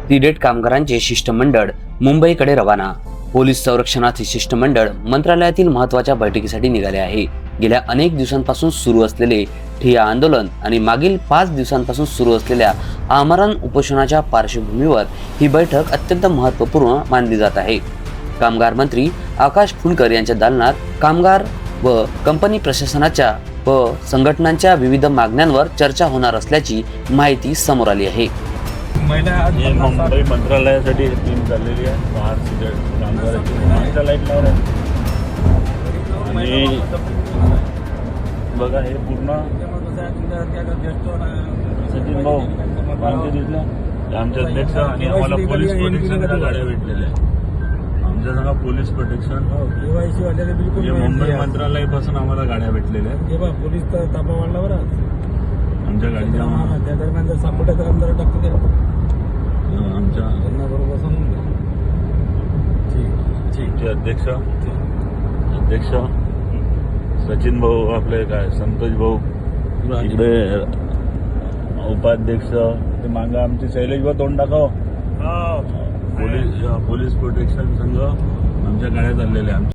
Seeded कामगारांचे शिष्टमंडळ मुंबईकडे रवाना। पोलीस संरक्षणाचे शिष्टमंडळ मंत्रालयातील महत्त्वाच्या बैठकीसाठी निघाले आहे। गेल्या अनेक दिवसांपासून सुरू असलेले ठिय्या आंदोलन आणि मागील 5 दिवसांपासून सुरू असलेल्या आमरण उपोषणाच्या पार्श्वभूमीवर ही बैठक अत्यंत महत्त्वपूर्ण मानली जात आहे। कामगार मंत्री आकाश फुंडकर यांच्या दालनात कामगार व कंपनी प्रशासनाच्या व संघटनांच्या विविध मागण्यांवर चर्चा होणार असल्याची माहिती समोर आली आहे। मुंबई मंत्रालयासाठी टीम चाललेली आहे। बाहेर सीडेट कामगारांची मागच्या लाईट लावून आणि बघा हे पूर्ण सचिन भाऊ माहिती दिसलं आमचे अध्यक्ष आणि आम्हाला पोलीस प्रोटेक्शनच्या गाड्या भेटलेल्या आहेत। आमच्या संघ पोलीस प्रोटेक्शन म्हणजे मुंबई मंत्रालयापासून आम्हाला गाड्या भेटलेल्या आहेत। पोलीस ताबा वाढला बरं आमच्या गाडीच्या त्या दरम्यान जर सापडलं तर आमदार टाकते आमच्या त्यांना बरोबर सांगून द्या। आमचे अध्यक्ष सचिन भाऊ आपले काय संतोष भाऊ इकडे उपाध्यक्ष ते मागं आमचे शैलेश भाऊ तोंड टाकाव पोलीस प्रोटेक्शन संघ आमच्या गाड्या चाललेल्या